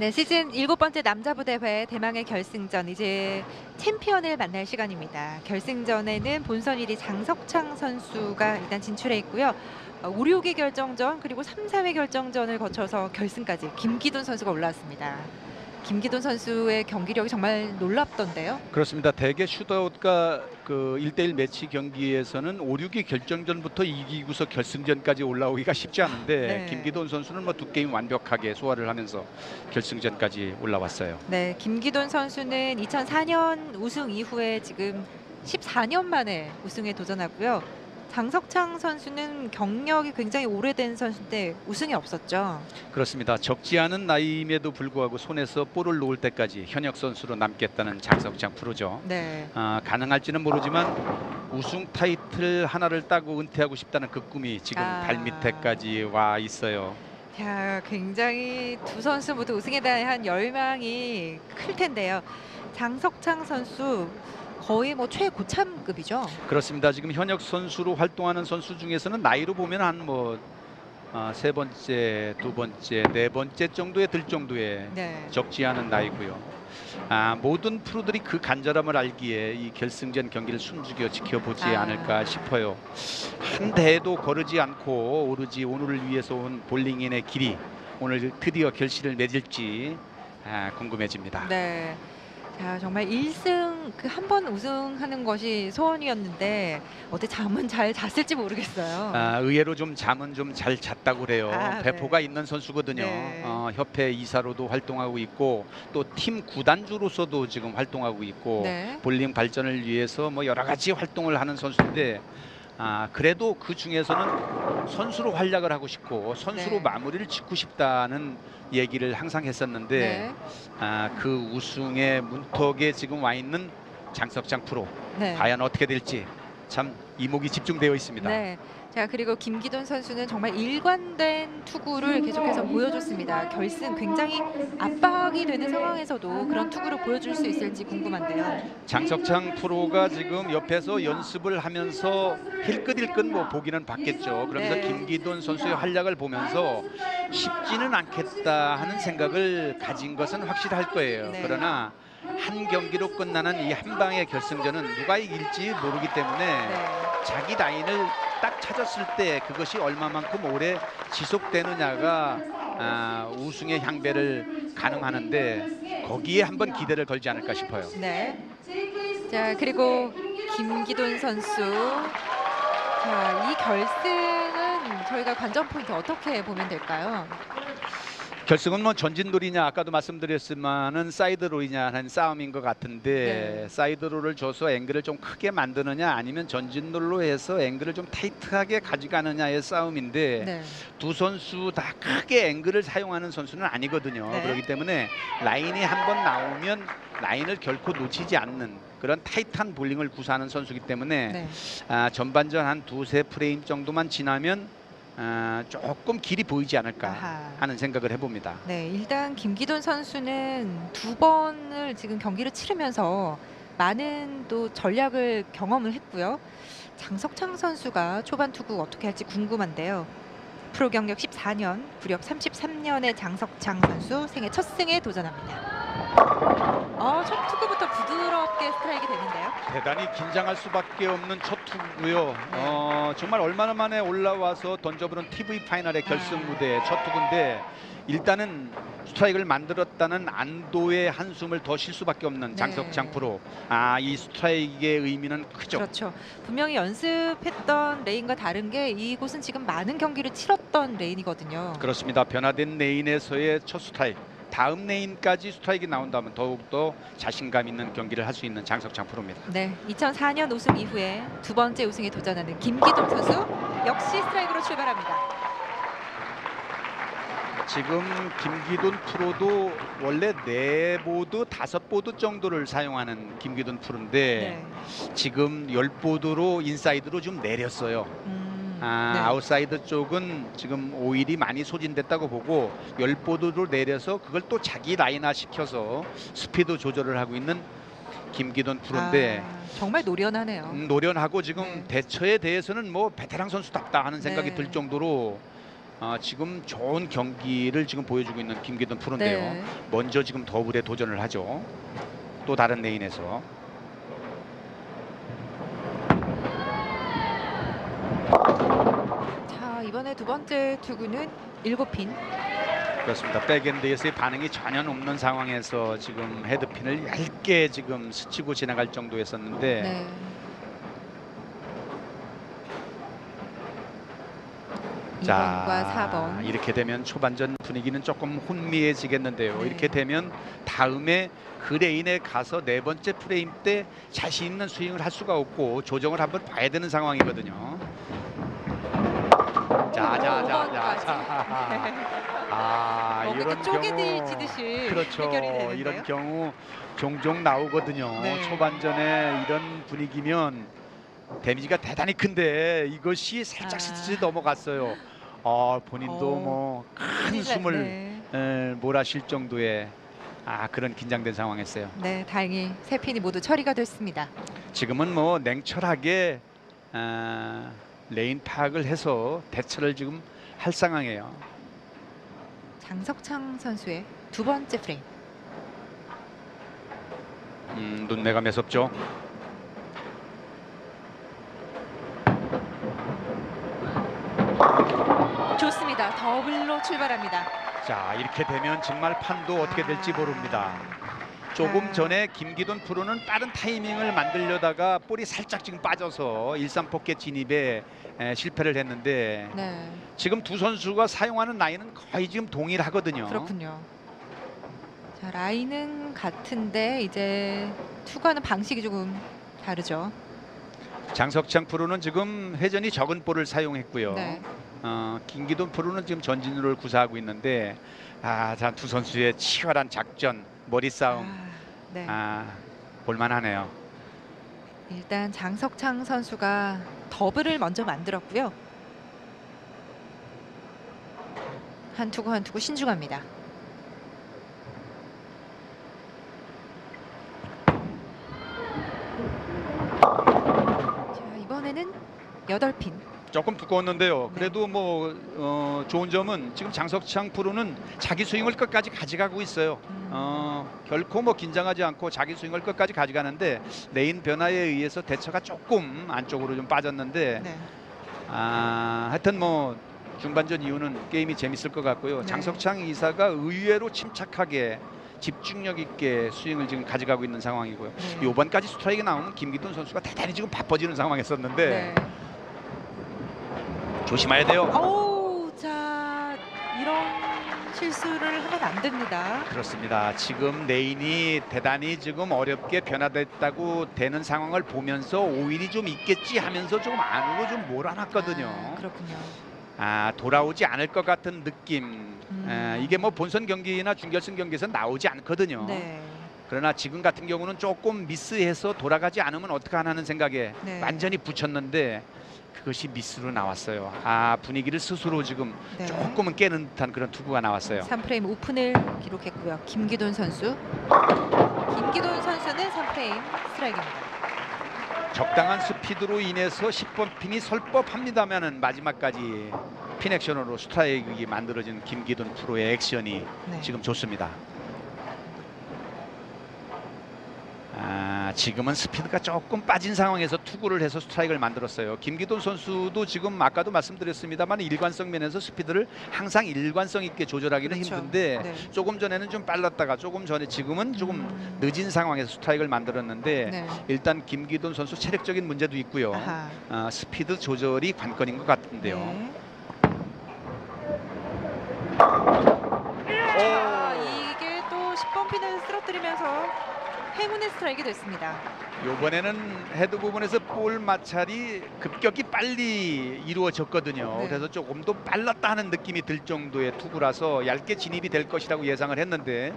네, 시즌 7번째 남자부 대회 대망의 결승전, 이제 챔피언을 만날 시간입니다. 결승전에는 본선 1위 장석창 선수가 일단 진출해 있고요. 5, 6위 결정전 그리고 3, 4위 결정전을 거쳐서 결승까지 김기돈 선수가 올라왔습니다. 김기돈 선수의 경기력이 정말 놀랍던데요. 그렇습니다. 대개 슈터아웃과 그 1대1 매치 경기에서는 5, 6위 결정전부터 이기고서 결승전까지 올라오기가 쉽지 않은데 네. 김기돈 선수는 뭐 두 게임 완벽하게 소화를 하면서 결승전까지 올라왔어요. 네, 김기돈 선수는 2004년 우승 이후에 지금 14년 만에 우승에 도전하고요. 장석창 선수는 경력이 굉장히 오래된 선수인데 우승이 없었죠. 그렇습니다. 적지 않은 나이임에도 불구하고 손에서 볼을 놓을 때까지 현역 선수로 남겠다는 장석창 프로죠. 네. 가능할지는 모르지만 우승 타이틀 하나를 따고 은퇴하고 싶다는 그 꿈이 지금 발밑에까지 와 있어요. 야, 굉장히 두 선수 모두 우승에 대한 열망이 클 텐데요. 장석창 선수 거의 뭐 최고참급이죠. 그렇습니다. 지금 현역 선수로 활동하는 선수 중에서는 나이로 보면 한 뭐 세 번째, 두 번째, 네 번째 정도에 들 정도의 네. 적지 않은 나이고요. 모든 프로들이 그 간절함을 알기에 이 결승전 경기를 숨죽여 지켜보지 않을까 싶어요. 한 대도 거르지 않고 오로지 오늘을 위해서 온 볼링인의 길이 오늘 드디어 결실을 맺을지 궁금해집니다. 네. 자, 정말 1승 그 한 번 우승하는 것이 소원이었는데 어때 잠은 잘 잤을지 모르겠어요. 의외로 좀 잠은 좀 잘 잤다고 그래요. 배포가 네. 있는 선수거든요. 네. 협회 이사로도 활동하고 있고 또 팀 구단주로서도 지금 활동하고 있고 네. 볼링 발전을 위해서 뭐 여러 가지 활동을 하는 선수인데 그래도 그 중에서는 선수로 활약을 하고 싶고 선수로 네. 마무리를 짓고 싶다는 얘기를 항상 했었는데 그 우승의 문턱에 지금 와 있는 장석창 프로 네. 과연 어떻게 될지 참 이목이 집중되어 있습니다. 네. 자, 그리고 김기돈 선수는 정말 일관된 투구를 계속해서 보여줬습니다. 결승 굉장히 압박이 되는 상황에서도 그런 투구를 보여줄 수 있을지 궁금한데요. 장석창 프로가 지금 옆에서 연습을 하면서 힐끗힐끗 뭐 보기는 봤겠죠. 그러면서 네. 김기돈 선수의 활약을 보면서 쉽지는 않겠다 하는 생각을 가진 것은 확실할 거예요. 네. 그러나 한 경기로 끝나는 이 한 방의 결승전은 누가 이길지 모르기 때문에 자기 라인을 딱 찾았을 때 그것이 얼마만큼 오래 지속되느냐가 우승의 향배를 가늠하는데 거기에 한번 기대를 걸지 않을까 싶어요. 네. 자, 그리고 김기돈 선수. 자, 이 결승은 저희가 관전 포인트 어떻게 보면 될까요? 결승은 뭐 전진롤이냐 아까도 말씀드렸지만은 사이드롤이냐 하는 싸움인 것 같은데 사이드롤을 줘서 앵글을 좀 크게 만드느냐 아니면 전진롤로 해서 앵글을 좀 타이트하게 가져가느냐의 싸움인데 두 선수 다 크게 앵글을 사용하는 선수는 아니거든요. 그렇기 때문에 라인이 한번 나오면 라인을 결코 놓치지 않는 그런 타이트한 볼링을 구사하는 선수이기 때문에 전반전 한 두세 프레임 정도만 지나면 조금 길이 보이지 않을까 하는 생각을 해봅니다. 네, 일단 김기돈 선수는 두 번을 지금 경기를 치르면서 많은 또 전략을 경험을 했고요. 장석창 선수가 초반 투구 어떻게 할지 궁금한데요. 프로 경력 14년, 구력 33년의 장석창 선수 생애 첫 승에 도전합니다. 첫 투구부터 부드럽게 스트라이크 되는데요. 대단히 긴장할 수밖에 없는 첫 투구고요. 정말 얼마나 만에 올라와서 던져보는 TV 파이널의 결승 무대 첫 투구인데 일단은 스트라이크를 만들었다는 안도의 한숨을 더 쉴 수밖에 없는 장석창 프로. 이 스트라이크의 의미는 크죠. 그렇죠. 분명히 연습했던 레인과 다른 게 이곳은 지금 많은 경기를 치렀던 레인이거든요. 그렇습니다. 변화된 레인에서의 첫 스트라이크. 다음 레인까지 스트라이크가 나온다면 더욱더 자신감 있는 경기를 할 수 있는 장석창 프로입니다. 네, 2004년 우승 이후에 두 번째 우승에 도전하는 김기돈 선수 역시 스트라이크로 출발합니다. 지금 김기돈 프로도 원래 4보드, 5보드 정도를 사용하는 김기돈 프로인데 지금 10보드로 인사이드로 좀 내렸어요. 아웃사이드 쪽은 지금 오일이 많이 소진됐다고 보고 10보드로 내려서 그걸 또 자기 라인화 시켜서 스피드 조절을 하고 있는 김기돈 프로인데 정말 노련하네요. 노련하고 지금 대처에 대해서는 뭐 베테랑 선수답다 하는 생각이 들 정도로 지금 좋은 경기를 지금 보여주고 있는 김기돈 프로인데요. 네. 먼저 지금 더블에 도전을 하죠. 또 다른 레인에서. 자, 이번에 두 번째 투구는 7핀. 그렇습니다. 백엔드에서의 반응이 전혀 없는 상황에서 지금 헤드핀을 얇게 지금 스치고 지나갈 정도였었는데 네. 자, 2번과 4번. 이렇게 되면 초반전 분위기는 조금 혼미해지겠는데요. 네. 이렇게 되면 다음에 그 레인에 가서 네 번째 프레임 때 자신 있는 스윙을 할 수가 없고 조정을 한번 봐야 되는 상황이거든요. 뭔가 이런 쪼개지듯이 그렇죠. 해결이 되는데요. 이런 경우 종종 나오거든요. 네. 초반전에 이런 분위기면 데미지가 대단히 큰데 이것이 살짝 스치듯 넘어갔어요. 본인도 뭐 큰 숨을 몰아쉴 정도의 그런 긴장된 상황이었어요. 네, 다행히 세 핀이 모두 처리가 됐습니다. 지금은 뭐 냉철하게 레인 파악을 해서 대처를 지금 할 상황이에요. 장석창 선수의 두 번째 프레임. 눈매가 매섭죠. 좋습니다. 더블로 출발합니다. 자, 이렇게 되면 정말 판도 어떻게 될지 모릅니다. 조금 전에 김기돈 프로는 빠른 타이밍을 만들려다가 볼이 살짝 지금 빠져서 1-3포켓 진입에 실패를 했는데 네, 지금 두 선수가 사용하는 라인은 거의 지금 동일하거든요. 그렇군요. 자, 라인은 같은데 이제 투구하는 방식이 조금 다르죠. 장석창 프로는 지금 회전이 적은 볼을 사용했고요. 네. 김기돈 프로는 지금 전진으로를 구사하고 있는데 자, 두 선수의 치열한 작전, 머리 싸움 네. 볼만하네요. 일단 장석창 선수가 더블을 먼저 만들었고요. 한 투구 한 투구 신중합니다. 자, 이번에는 8핀. 조금 두꺼웠는데요. 네. 그래도 뭐 좋은 점은 지금 장석창 프로는 자기 스윙을 끝까지 가져가고 있어요. 결코 뭐 긴장하지 않고 자기 스윙을 끝까지 가져가는데 레인 변화에 의해서 대처가 조금 안쪽으로 좀 빠졌는데 네. 하여튼 뭐 중반전 이후는 게임이 재밌을 것 같고요. 네. 장석창 이사가 의외로 침착하게 집중력 있게 스윙을 지금 가져가고 있는 상황이고요. 네. 요번까지 스트라이크 나오면 김기돈 선수가 대단히 지금 바빠지는 상황이었었는데 네. 조심해야 돼요. 자, 이런 실수를 하면 안 됩니다. 그렇습니다. 지금 레인이 대단히 지금 어렵게 변화됐다고 되는 상황을 보면서 오일이 좀 있겠지 하면서 좀 안으로 좀 몰아놨거든요. 그렇군요. 돌아오지 않을 것 같은 느낌. 이게 뭐 본선 경기나 준결승 경기에서 나오지 않거든요. 네. 그러나 지금 같은 경우는 조금 미스해서 돌아가지 않으면 어떡하나 생각에 네. 완전히 붙였는데 그것이 미스로 나왔어요. 분위기를 스스로 지금 네. 조금은 깨는 듯한 그런 투구가 나왔어요. 3프레임 오픈을 기록했고요. 김기돈 선수. 김기돈 선수는 3프레임 스트라이크입니다. 적당한 스피드로 인해서 10번 핀이 설법합니다면은 마지막까지 핀 액션으로 스트라이크가 만들어진 김기돈 프로의 액션이 네. 지금 좋습니다. 지금은 스피드가 조금 빠진 상황에서 투구를 해서 스트라이크를 만들었어요. 김기돈 선수도 지금 아까도 말씀드렸습니다만 일관성 면에서 스피드를 항상 일관성 있게 조절하기는 그렇죠. 힘든데 네. 조금 전에는 좀 빨랐다가 조금 전에 지금은 조금 늦은 상황에서 스트라이크를 만들었는데 네. 일단 김기돈 선수 체력적인 문제도 있고요. 스피드 조절이 관건인 것 같은데요. 네. 이게 또 10번 핀을 쓰러뜨리면서 행운의 스트라이크 됐습니다. 이번에는 헤드 부분에서 볼 마찰이 급격히 빨리 이루어졌거든요. 네. 그래서 조금 더 빨랐다는 느낌이 들 정도의 투구라서 얇게 진입이 될 것이라고 예상을 했는데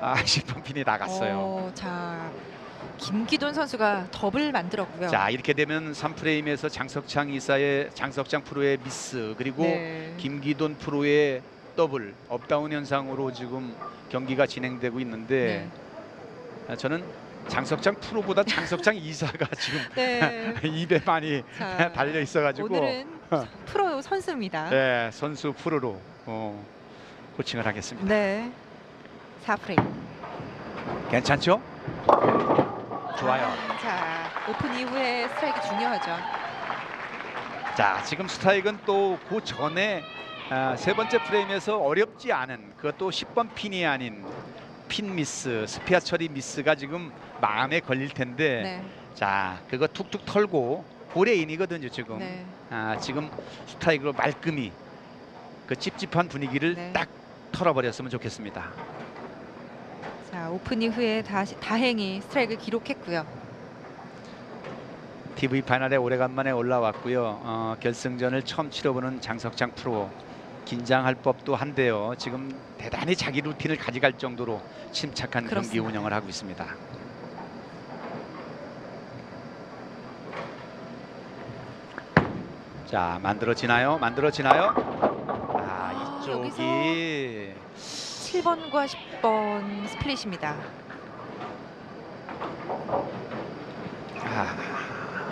10번 핀이 나갔어요. 자, 김기돈 선수가 더블 만들었고요. 자, 이렇게 되면 3프레임에서 장석창 프로의 미스 그리고 네. 김기돈 프로의 더블 업다운 현상으로 지금 경기가 진행되고 있는데 저는 장석창 프로보다 장석창 이사가 지금 네. 입에 많이 달려 있어가지고 오늘은 프로 선수입니다. 네, 선수 프로로 코칭을 하겠습니다. 네. 4프레임. 괜찮죠? 좋아요. 자, 오픈 이후에 스트라이크 중요하죠. 자, 지금 스트라이크는 또 그 전에 세 번째 프레임에서 어렵지 않은 그것도 10번 핀이 아닌 핀 미스, 스피어 처리 미스가 지금 마음에 걸릴 텐데 네. 자, 그거 툭툭 털고 볼의 인이거든요 지금. 네. 지금 스트라이크로 말끔히 그 찝찝한 분위기를 네. 딱 털어버렸으면 좋겠습니다. 자, 오픈 이후에 다행히 스트라이크를 기록했고요. TV 파이널에 오래간만에 올라왔고요. 결승전을 처음 치러보는 장석창 프로 긴장할 법도 한데요. 지금 대단히 자기 루틴을 가져갈 정도로 침착한 그렇습니다. 경기 운영을 하고 있습니다. 자, 만들어지나요? 만들어지나요? 이쪽이 7번과 10번 스플릿입니다.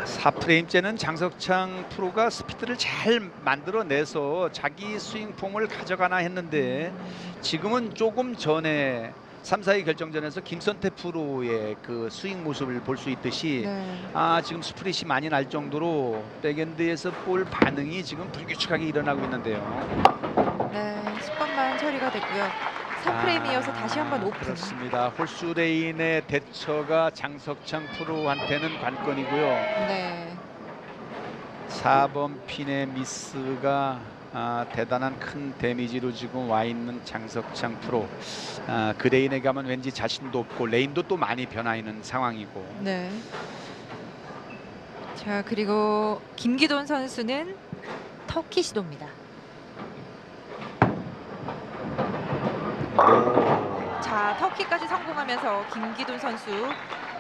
4프레임째는 장석창 프로가 스피드를 잘 만들어내서 자기 스윙 폼을 가져가나 했는데 지금은 조금 전에 3, 4위 결정전에서 김선태 프로의 그 스윙 모습을 볼 수 있듯이 네. 지금 스프릿이 많이 날 정도로 백엔드에서 볼 반응이 지금 불규칙하게 일어나고 있는데요. 네, 10번만 처리가 됐고요. 3프레임 이어서 다시 한번 오픈. 그렇습니다. 홀수레인의 대처가 장석창 프로한테는 관건이고요. 네. 4번 핀의 미스가 대단한 큰 데미지로 지금 와 있는 장석창 프로. 그 레인에 가면 왠지 자신도 없고 레인도 또 많이 변화 있는 상황이고. 네. 자, 그리고 김기돈 선수는 터키 시도입니다. 자, 터키까지 성공하면서 김기돈 선수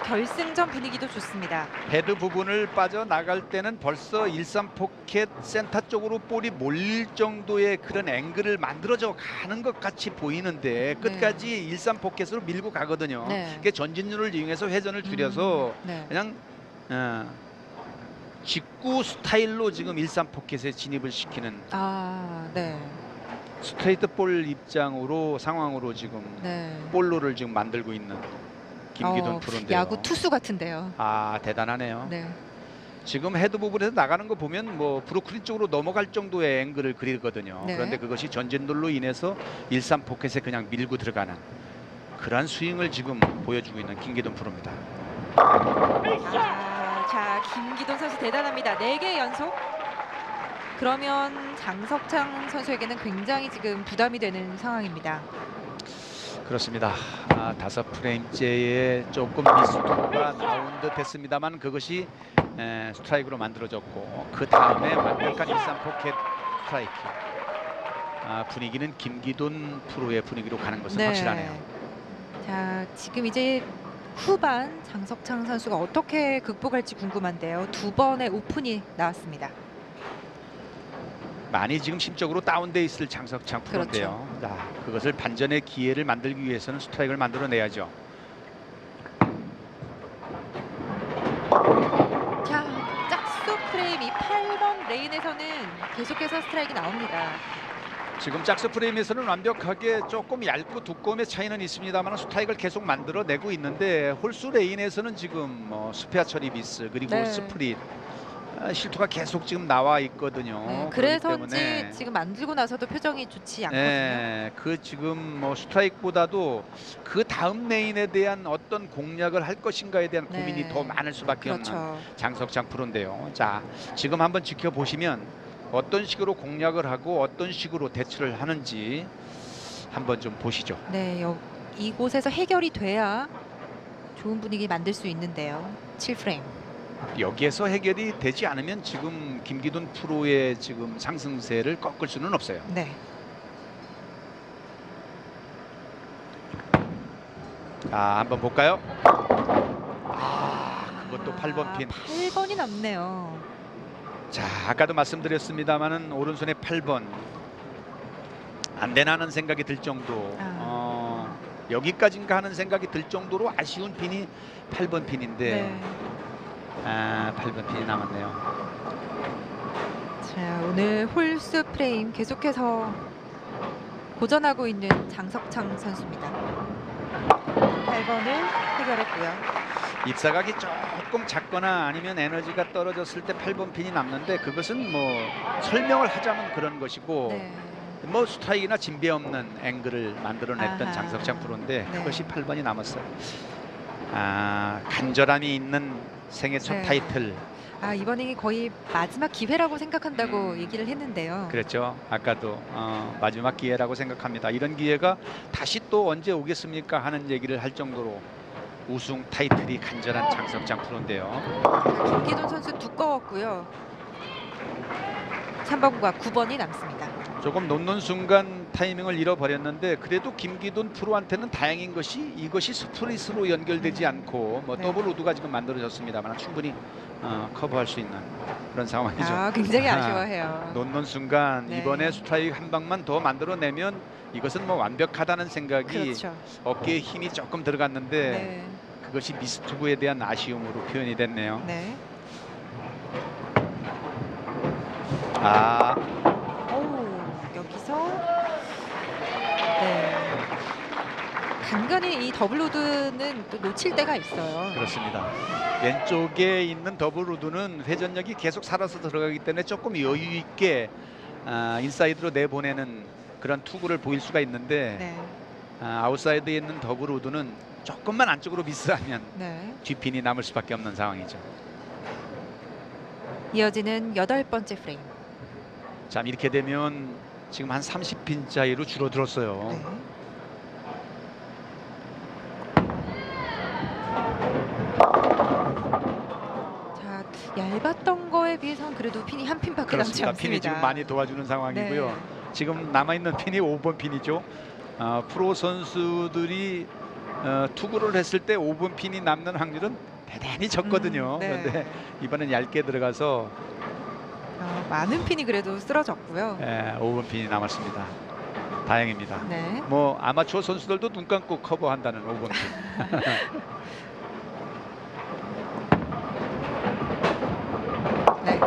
결승전 분위기도 좋습니다. 헤드 부분을 빠져나갈 때는 벌써 13 포켓 센터 쪽으로 볼이 몰릴 정도의 그런 앵글을 만들어져 가는 것 같이 보이는데 끝까지 13 포켓으로 밀고 가거든요. 네. 그게 전진율을 이용해서 회전을 줄여서 네. 그냥 직구 스타일로 지금 13 포켓에 진입을 시키는 네. 스트레이트 볼 입장으로 상황으로 지금 네. 볼로를 지금 만들고 있는 김기돈 프로인데요. 야구 투수 같은데요. 대단하네요. 네. 지금 헤드 부분에서 나가는 거 보면 뭐 브루클린 쪽으로 넘어갈 정도의 앵글을 그리거든요. 네. 그런데 그것이 전진돌로 인해서 13 포켓에 그냥 밀고 들어가는 그런 스윙을 지금 보여주고 있는 김기돈 프로입니다. 자, 김기돈 선수 대단합니다. 4개 연속. 그러면 장석창 선수에게는 굉장히 지금 부담이 되는 상황입니다. 그렇습니다. 5프레임째에 조금 미스가 나온 듯 했습니다만 그것이 스트라이크로 만들어졌고 그 다음에 완벽한 13 포켓 스트라이크. 분위기는 김기돈 프로의 분위기로 가는 것은 확실하네요. 자, 지금 이제 후반 장석창 선수가 어떻게 극복할지 궁금한데요. 2번의 오픈이 나왔습니다. 많이 지금 심적으로 다운돼 있을 장석창 프로인데요. 그렇죠. 그것을 반전의 기회를 만들기 위해서는 스트라이크를 만들어내야죠. 자, 짝수 프레임이 8번 레인에서는 계속해서 스트라이크 나옵니다. 지금 짝수 프레임에서는 완벽하게 조금 얇고 두꺼움의 차이는 있습니다만 스트라이크를 계속 만들어내고 있는데 홀수 레인에서는 지금 스페어 처리 미스 그리고 스프릿 실투가 계속 지금 나와 있거든요. 그래서인지 지금 만들고 나서도 표정이 좋지 않거든요. 그 지금 없고보다도 그 다음 레인에 대한 어떤 공략을 할 것인가에 대한 고민이 더 많을 수밖에 없는 장석창 프로인데요. 자, 지금 한번 지켜보시면 어떤 식으로 공략을 하고 어떤 식으로 대처를 하는지 한번 좀 보시죠. 네, 이곳에서 해결이 돼야 좋은 분위기 만들 수 있는데요. 7프레임. 여기에서 해결이 되지 않으면 지금 김기돈 프로의 지금 상승세를 꺾을 수는 없어요. 네. 한번 볼까요? 그것도 8번 핀. 8번이 남네요. 자, 아까도 말씀드렸습니다만은 오른손에 8번 안 되나 하는 생각이 들 정도. 여기까지인가 하는 생각이 들 정도로 아쉬운 핀이 8번 핀인데 8번 핀이 남았네요. 자, 자, 오늘 홀수 프레임 계속해서 고전하고 있는 장석창 선수입니다. 8번을 해결했고요. 입사각이 조금 작거나 아니면 에너지가 떨어졌을 때 8번 핀이 남는데 그것은 뭐 설명을 하자면 그런 것이고 네. 뭐 스트라이크나 진배 없는 앵글을 만들어냈던 아하. 장석창 프로인데 네. 그것이 8번이 남았어요. 간절함이 있는 생애 첫 네. 타이틀. 이번 이 거의 마지막 기회라고 생각한다고 얘기를 했는데요. 그랬죠. 아까도 마지막 기회라고 생각합니다. 이런 기회가 다시 또 언제 오겠습니까 하는 얘기를 할 정도로 우승 타이틀이 간절한 장석창 프로인데요. 자, 김기돈 선수 두꺼웠고요. 3번과 9번이 남습니다. 조금 놓는 순간 타이밍을 잃어버렸는데 그래도 김기돈 프로한테는 다행인 것이 이것이 스프릿으로 연결되지 않고 뭐 네. 더블 우드가 지금 만들어졌습니다만 충분히 커버할 수 있는 그런 상황이죠. 굉장히 아쉬워해요. 놓는 순간 네. 이번에 스트라이크 한 방만 더 만들어내면 이것은 뭐 완벽하다는 생각이 그렇죠. 어깨에 힘이 조금 들어갔는데 네. 그것이 미스투구에 대한 아쉬움으로 표현이 됐네요. 네. 여기서 네. 간간히 이 더블 우드는 또 놓칠 때가 있어요. 그렇습니다. 왼쪽에 있는 더블 우드는 회전력이 계속 살아서 들어가기 때문에 조금 여유 있게 인사이드로 내보내는 그런 투구를 보일 수가 있는데 네. 아웃사이드에 있는 더블 우드는 조금만 안쪽으로 미스하면 네. 뒷핀이 남을 수밖에 없는 상황이죠. 이어지는 8번째 프레임. 자, 이렇게 되면 지금 한 30핀 차이로 줄어들었어요. 네. 자, 얇았던 거에 비해서는 그래도 핀이 한 핀밖에 남지 그렇습니다. 않습니다. 핀이 지금 많이 도와주는 상황이고요. 네. 지금 남아있는 핀이 5번 핀이죠. 프로 선수들이 투구를 했을 때 5번 핀이 남는 확률은 대단히 적거든요. 네. 그런데 이번엔 얇게 들어가서 많은 핀이 그래도 쓰러졌고요. 5번 핀이 남았습니다. 다행입니다. 네. 뭐 아마추어 선수들도 눈 감고 커버한다는 5번 핀. 네.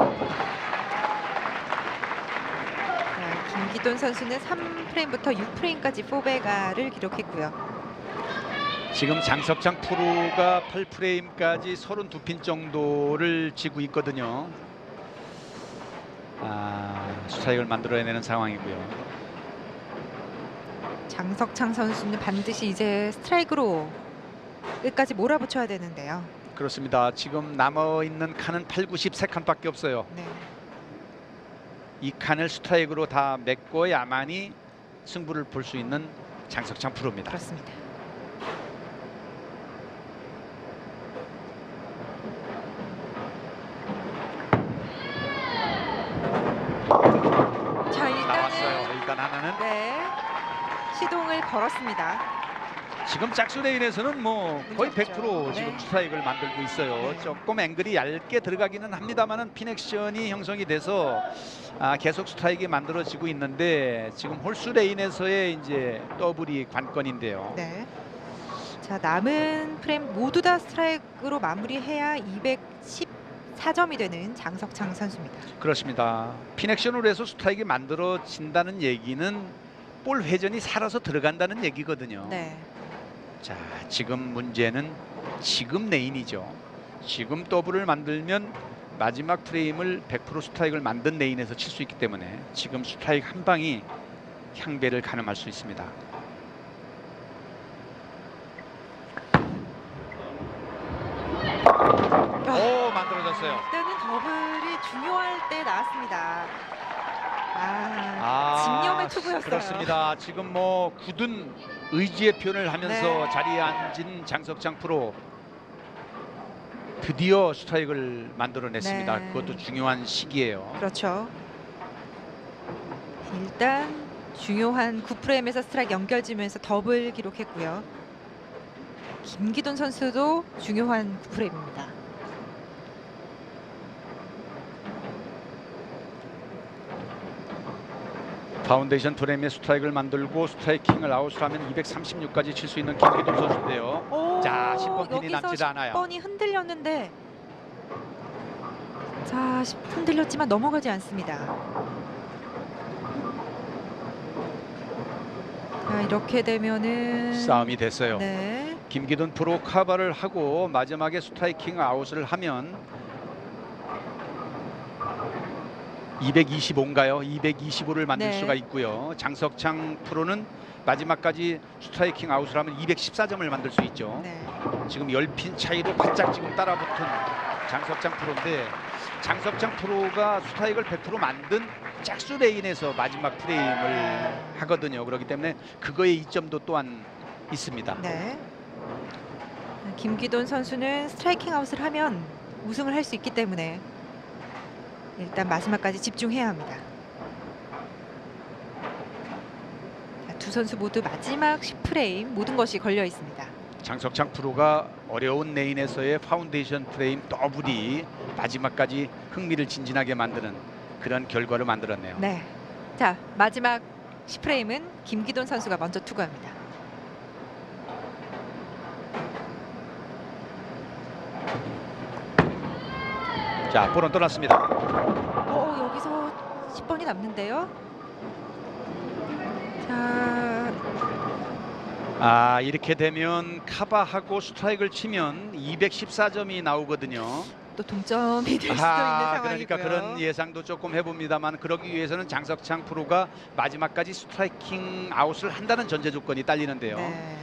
자, 김기돈 선수는 3프레임부터 6프레임까지 포베가를 기록했고요. 지금 장석창 프로가 8프레임까지 32핀 정도를 지고 있거든요. 스트라이크를 만들어내는 상황이고요. 장석창 선수는 반드시 이제 스트라이크로 끝까지 몰아붙여야 되는데요. 그렇습니다. 지금 남아있는 칸은 8, 90 3칸밖에 없어요. 네. 이 칸을 스트라이크로 다 메꿔야만이 승부를 볼 수 있는 장석창 프로입니다. 그렇습니다. 자, 나왔어요. 일단 하나는 네, 시동을 걸었습니다. 지금 짝수 레인에서는 뭐 거의 문제 없죠. 100% 지금 네. 스트라이크를 만들고 있어요. 네. 조금 앵글이 얇게 들어가기는 합니다만은 핀 액션이 형성이 돼서 계속 스트라이크가 만들어지고 있는데 지금 홀수 레인에서의 이제 더블이 관건인데요. 네. 자, 남은 프레임 모두 다 스트라이크로 마무리해야 214점이 되는 장석창 선수입니다. 그렇습니다. 핀 액션으로 해서 스트라이크가 만들어진다는 얘기는 볼 회전이 살아서 들어간다는 얘기거든요. 네. 자, 지금 문제는 지금 레인이죠. 지금 더블을 만들면 마지막 프레임을 100% 스트라이크를 만든 레인에서 칠 수 있기 때문에 지금 스트라이크 한 방이 향배를 가늠할 수 있습니다. 오, 만들어졌어요. 일단은 더블이 중요할 때 나왔습니다. 집념의 투구였어요. 그렇습니다. 지금 뭐 굳은 의지의 표현을 하면서 네. 자리에 앉은 장석창 프로 드디어 스트라이크를 만들어냈습니다. 네. 그것도 중요한 시기예요. 그렇죠. 일단 중요한 9프레임에서 스트라이크 연결지면서 더블 기록했고요. 김기돈 선수도 중요한 9프레임입니다. 파운데이션 프레임에 스트라이크를 만들고 스트라이킹을 아웃을 하면 236까지 칠 수 있는 김기돈 선수인데요. 오, 자, 10번 핀이 여기서 남지 않아요. 10번이 흔들렸는데 자, 흔들렸지만 넘어가지 않습니다. 자, 이렇게 되면은 싸움이 됐어요. 네. 김기돈 프로 카바를 하고 마지막에 스트라이킹 아웃을 하면 225인가요? 225를 만들 네. 수가 있고요. 장석창 프로는 마지막까지 스트라이킹 아웃을 하면 214점을 만들 수 있죠. 네. 지금 10핀 차이로 바짝 지금 따라붙은 장석창 프로인데, 장석창 프로가 스트라이크를 100% 만든 짝수 레인에서 마지막 프레임을 하거든요. 그렇기 때문에 그거의 이점도 또한 있습니다. 네. 김기돈 선수는 스트라이킹 아웃을 하면 우승을 할 수 있기 때문에 일단 마지막까지 집중해야 합니다. 자, 두 선수 모두 마지막 10프레임 모든 것이 걸려 있습니다. 장석창 프로가 어려운 레인에서의 파운데이션 프레임 더블이 마지막까지 흥미를 진진하게 만드는 그런 결과를 만들었네요. 네. 자, 마지막 10프레임은 김기돈 선수가 먼저 투구합니다. 자, 볼은 떠났습니다. 여기서 10번이 남는데요. 자, 이렇게 되면 카바하고 스트라이크를 치면 214점이 나오거든요. 또 동점이 될 수도 있는 상황이고요. 그러니까 그런 예상도 조금 해봅니다만, 그러기 위해서는 장석창 프로가 마지막까지 스트라이킹 아웃을 한다는 전제 조건이 딸리는데요. 네.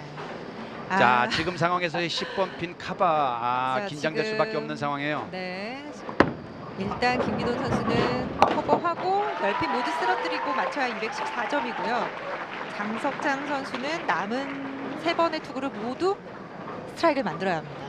자, 지금 상황에서의 10번 핀 카바 자, 긴장될 지금, 수밖에 없는 상황이에요. 네. 일단 김기돈 선수는 커버하고 10핀 모두 쓰러뜨리고 맞춰야 214점이고요. 장석창 선수는 남은 3번의 투구를 모두 스트라이크를 만들어야 합니다.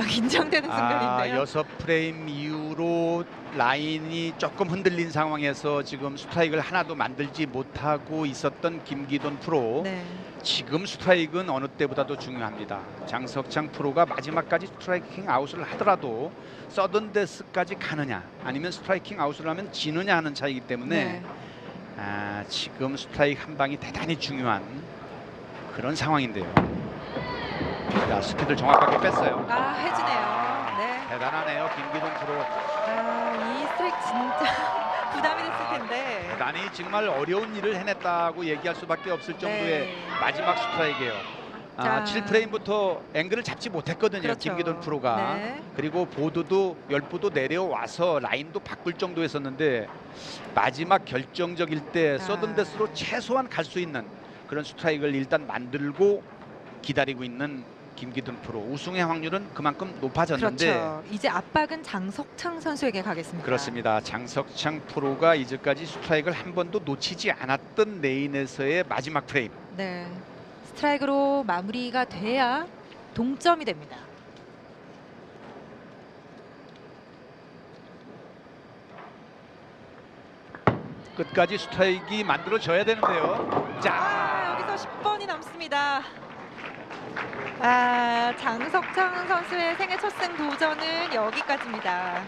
긴장되는 순간인데요. 6프레임 이후로 라인이 조금 흔들린 상황에서 지금 스트라이크를 하나도 만들지 못하고 있었던 김기돈 프로. 네. 지금 스트라이크는 어느 때보다도 중요합니다. 장석창 프로가 마지막까지 스트라이킹 아웃을 하더라도 서든데스까지 가느냐, 아니면 스트라이킹 아웃을 하면 지느냐 하는 차이기 때문에 네. 지금 스트라이크 한 방이 대단히 중요한 그런 상황인데요. 자, 스피드를 정확하게 뺐어요. 해주네요. 네. 대단하네요, 김기돈 프로. 이 스트라이크 진짜 부담이 됐을 텐데. 대단히 정말 어려운 일을 해냈다고 얘기할 수밖에 없을 정도의 네. 마지막 스트라이크예요. 자. 7프레임부터 앵글을 잡지 못했거든요. 그렇죠. 김기돈 프로가. 네. 그리고 보드도 10부도 내려와서 라인도 바꿀 정도였었는데, 마지막 결정적일 때 서든데스로 최소한 갈 수 있는 그런 스트라이크를 일단 만들고 기다리고 있는 김기돈 프로. 우승의 확률은 그만큼 높아졌는데. 그렇죠. 이제 압박은 장석창 선수에게 가겠습니다. 그렇습니다. 장석창 프로가 이제까지 스트라이크를 한 번도 놓치지 않았던 레인에서의 마지막 프레임. 네. 스트라이크로 마무리가 돼야 동점이 됩니다. 끝까지 스트라이크가 만들어져야 되는데요. 자, 여기서 10번이 남습니다. 장석창 선수의 생애 첫 승 도전은 여기까지입니다.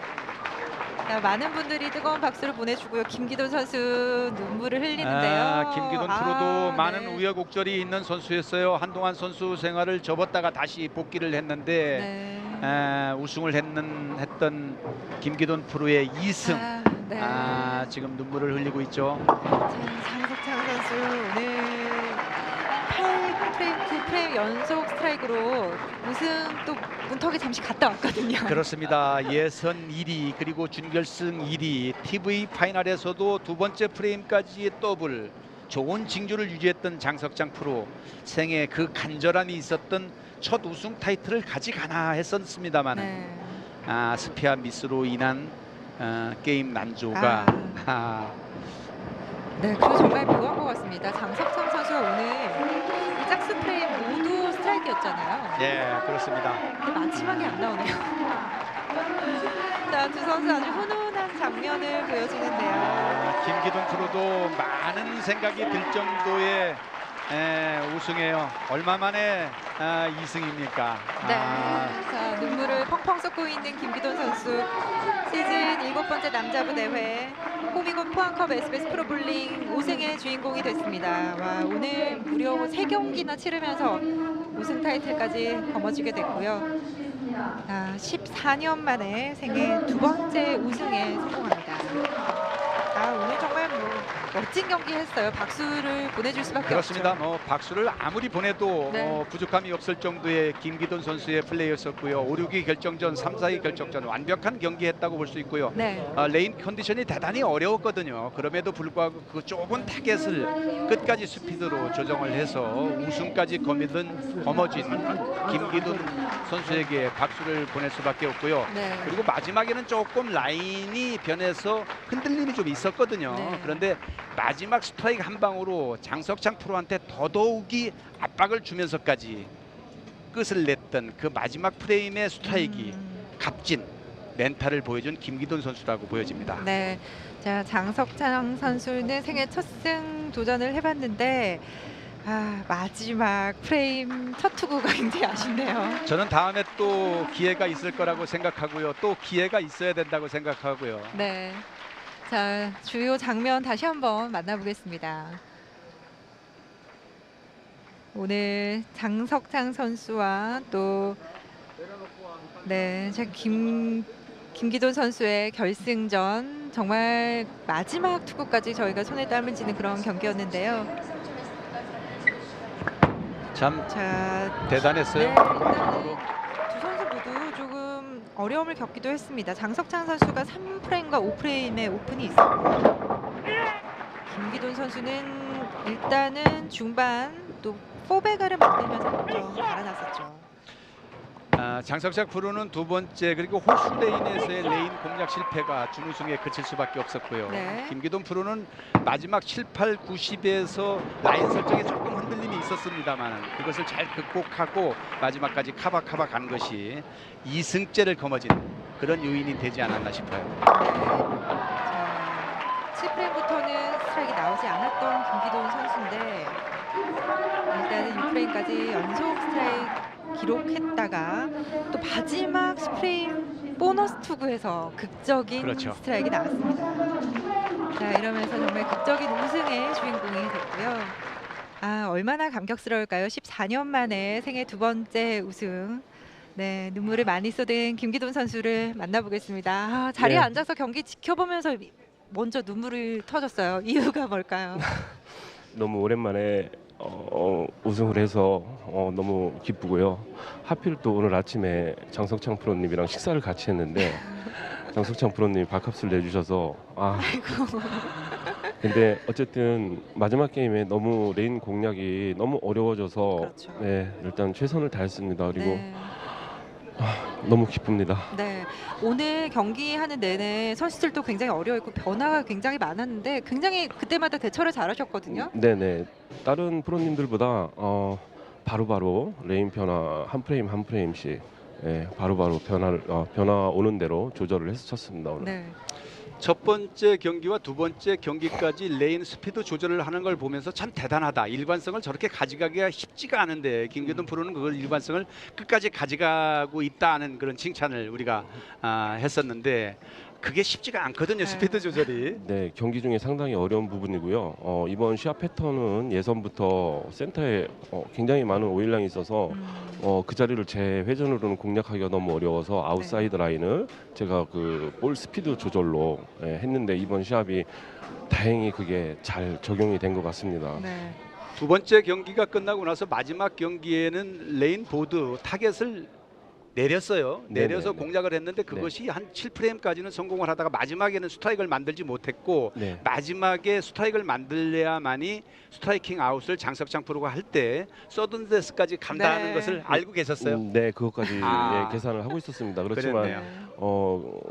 자, 많은 분들이 뜨거운 박수를 보내주고요. 김기돈 선수 눈물을 흘리는데요. 김기돈 프로도 많은 네. 우여곡절이 있는 선수였어요. 한동안 선수 생활을 접었다가 다시 복귀를 했는데 네. 우승을 했던 김기돈 프로의 2승. 네. 지금 눈물을 흘리고 있죠. 장석창 선수 오늘 8프레임, 9프레임 연속 스트라이크로 우승 또 문턱에 잠시 갔다 왔거든요. 그렇습니다. 예선 1위 그리고 준결승 1위, TV 파이널에서도 두 번째 프레임까지의 더블, 좋은 징조를 유지했던 장석창 프로. 생애 그 간절함이 있었던 첫 우승 타이틀을 가져가나 했었습니다만 네. 스피아 미스로 인한 게임 난조가 네, 그리고 정말 묘한 것 같습니다. 장석창 선수가 오늘 이 짝수 프레임 모두 스트라이크였잖아요. 예, 그렇습니다. 근데 마지막에 안 나오네요. 자, 두 선수 아주 훈훈한 장면을 보여주는데요. 김기돈 프로도 많은 생각이 들 정도의 우승이에요. 얼마 만에 2승입니까? 네. 자, 눈물을 펑펑 쏟고 있는 김기돈 선수. 시즌 7번째 남자부 대회 호미곶 포항컵 SBS 프로볼링 5승의 주인공이 됐습니다. 오늘 무려 3경기나 치르면서 우승 타이틀까지 거머쥐게 됐고요. 아, 14년 만에 생애 두 번째 우승에 성공합니다. 아, 오늘 정말 뭐 멋진 경기 했어요. 박수를 보내줄 수밖에 그렇습니다. 없죠. 뭐 박수를 아무리 보내도 네. 부족함이 없을 정도의 김기돈 선수의 플레이였었고요. 5, 6위 결정전, 3, 4위 결정전 완벽한 경기했다고 볼 수 있고요. 네. 레인 컨디션이 대단히 어려웠거든요. 그럼에도 불구하고 그 좁은 타겟을 끝까지 스피드로 조정을 해서 우승까지 거머쥔 김기돈 선수에게 박수를 보낼 수밖에 없고요. 네. 그리고 마지막에는 조금 라인이 변해서 흔들림이 좀 있었거든요. 네. 그런데 마지막 스트라이크 한 방으로 장석창 프로한테 더더욱이 압박을 주면서까지 끝을 냈던 그 마지막 프레임의 스트라이크가 값진 멘탈을 보여준 김기돈 선수라고 보여집니다. 네. 자, 장석창 선수는 생애 첫 승 도전을 해봤는데 아, 마지막 프레임 첫 투구가 굉장히 아쉽네요. 저는 다음에 또 기회가 있을 거라고 생각하고요. 또 기회가 있어야 된다고 생각하고요. 네. 자, 주요 장면 다시 한번 만나보겠습니다. 오늘 장석창 선수와 또 네, 김기돈 선수의 결승전 정말 마지막 투구까지 저희가 손에 땀을 쥐는 그런 경기였는데요. 참 자, 대단했어요. 네, 일단은 두 선수 모두 조금 어려움을 겪기도 했습니다. 장석창 선수가 3프레임과 5프레임의 오픈이 있었고 김기돈 선수는 일단은 중반 또 포베가를 만들면서 먼저 달아났었죠. 장석창 프로는 두 번째 그리고 호수 레인에서의 레인 공략 실패가 준우승에 그칠 수밖에 없었고요. 네. 김기돈 프로는 마지막 7, 8, 90에서 라인 설정에 조금 흔들림이 있었습니다만 그것을 잘 극복하고 마지막까지 카바 간 것이 2승째를 거머쥔 그런 요인이 되지 않았나 싶어요. 자, 7프레임부터는 스트라이크가 나오지 않았던 김기돈 선수인데 일단은 6프레임까지 연속 스트라이크 기록했다가 또 마지막 10프레임 보너스 투구에서 극적인 그렇죠. 스트라이크가 나왔습니다. 자, 이러면서 정말 극적인 우승의 주인공이 됐고요. 아, 얼마나 감격스러울까요? 14년 만에 생애 두 번째 우승. 네, 눈물을 많이 쏟은 김기돈 선수를 만나보겠습니다. 아, 자리에 네. 앉아서 경기 지켜보면서 먼저 눈물을 터졌어요. 이유가 뭘까요? 너무 오랜만에 우승을 해서 너무 기쁘고요. 하필 또 오늘 아침에 장석창 프로님이랑 식사를 같이 했는데 장석창 프로님이 밥값을 내주셔서 근데 어쨌든 마지막 게임에 너무 레인 공략이 너무 어려워져서 그렇죠. 네, 일단 최선을 다했습니다. 그리고 네. 너무 기쁩니다. 네, 오늘 경기하는 내내 선수들도 굉장히 어려웠고 변화가 굉장히 많았는데 굉장히 그때마다 대처를 잘하셨거든요. 네네. 다른 프로님들보다 바로바로 레인 변화 한 프레임씩 바로바로 변화 오는 대로 조절을 해서 쳤습니다. 오늘. 네, 첫 번째 경기와 두 번째 경기까지 레인 스피드 조절을 하는 걸 보면서 참 대단하다. 일관성을 저렇게 가져가기가 쉽지가 않은데 김기돈 프로는 그걸 일관성을 끝까지 가져가고 있다는 그런 칭찬을 우리가 했었는데 그게 쉽지가 않거든요. 스피드 조절이. 네, 경기 중에 상당히 어려운 부분이고요. 이번 시합 패턴은 예선부터 센터에 굉장히 많은 오일량이 있어서 그 자리를 제 회전으로는 공략하기가 너무 어려워서 아웃사이드 라인을 제가 그 볼 스피드 조절로 했는데 이번 시합이 다행히 그게 잘 적용이 된 것 같습니다. 네, 두 번째 경기가 끝나고 나서 마지막 경기에는 레인 보드 타겟을 내렸어요. 내려서 네네네. 공략을 했는데 그것이 한 7프레임까지는 성공을 하다가 마지막에는 스트라이크를 만들지 못했고 네. 마지막에 스트라이크를 만들려야만이 스트라이킹 아웃을 장석창 프로가 할 때 서든데스까지 간다는 네. 것을 알고 계셨어요. 네, 그것까지 아. 계산을 하고 있었습니다. 그렇지만 그랬네요.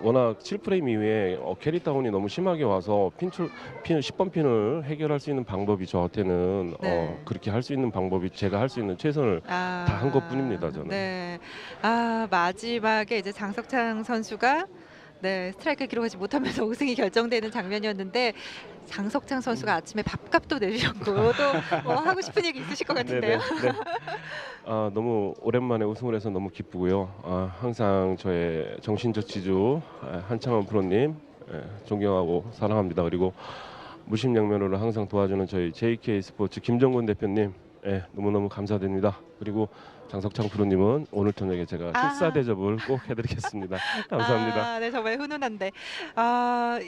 워낙 7프레임 이후에 캐리 다운이 너무 심하게 와서 10번 핀을 해결할 수 있는 방법이 저한테는 네. 그렇게 할 수 있는 방법이 제가 할 수 있는 최선을 다 한 것뿐입니다, 저는. 네, 마지막에 이제 장석창 선수가 네, 스트라이크 기록하지 못하면서 우승이 결정되는 장면이었는데 장석창 선수가 아침에 밥값도 내주셨고 또 하고 싶은 얘기 있으실 것 같은데요. 네네, 네. 너무 오랜만에 우승을 해서 너무 기쁘고요. 항상 저의 정신저치주 한창원 프로님 존경하고 사랑합니다. 그리고 무심양면으로 항상 도와주는 저희 JK 스포츠 김정근 대표님 예, 너무너무 감사드립니다. 그리고 장석창 프로님은 오늘 저녁에 제가 아. 식사 대접을 꼭 해드리겠습니다. 감사합니다. 아, 네, 정말 훈훈한데.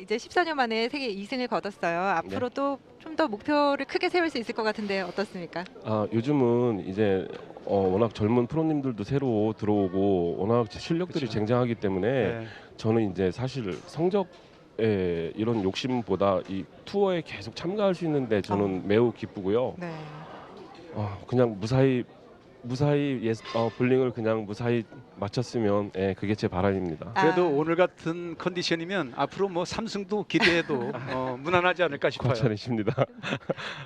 이제 14년 만에 세계 2승을 거뒀어요. 앞으로 또 좀 더 목표를 크게 세울 수 있을 것 같은데 어떻습니까? 요즘은 이제 워낙 젊은 프로님들도 새로 들어오고 워낙 실력들이 그쵸. 쟁쟁하기 때문에 네. 저는 이제 사실 성적에 이런 욕심보다 이 투어에 계속 참가할 수 있는데 저는 매우 기쁘고요. 네. 그냥 무사히 볼링을 그냥 무사히 마쳤으면 그게 제 바람입니다. 그래도 아. 오늘 같은 컨디션이면 앞으로 뭐 3승도 기대해도 무난하지 않을까 싶어요. 과찬이십니다.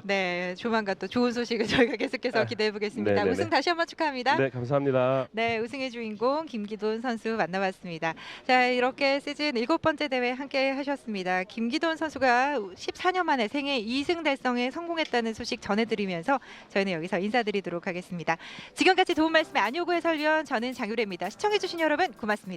네, 조만간 또 좋은 소식을 저희가 계속해서 기대해 보겠습니다. 네네네. 우승 다시 한번 축하합니다. 네, 감사합니다. 네, 우승의 주인공 김기돈 선수 만나봤습니다. 자, 이렇게 시즌 7번째 대회 함께 하셨습니다. 김기돈 선수가 14년 만에 생애 2승 달성에 성공했다는 소식 전해드리면서 저희는 여기서 인사드리도록 하겠습니다. 지금까지 도움 말씀의 안효구 해설위원, 저는 장유래입니다. 시청해주신 여러분 고맙습니다.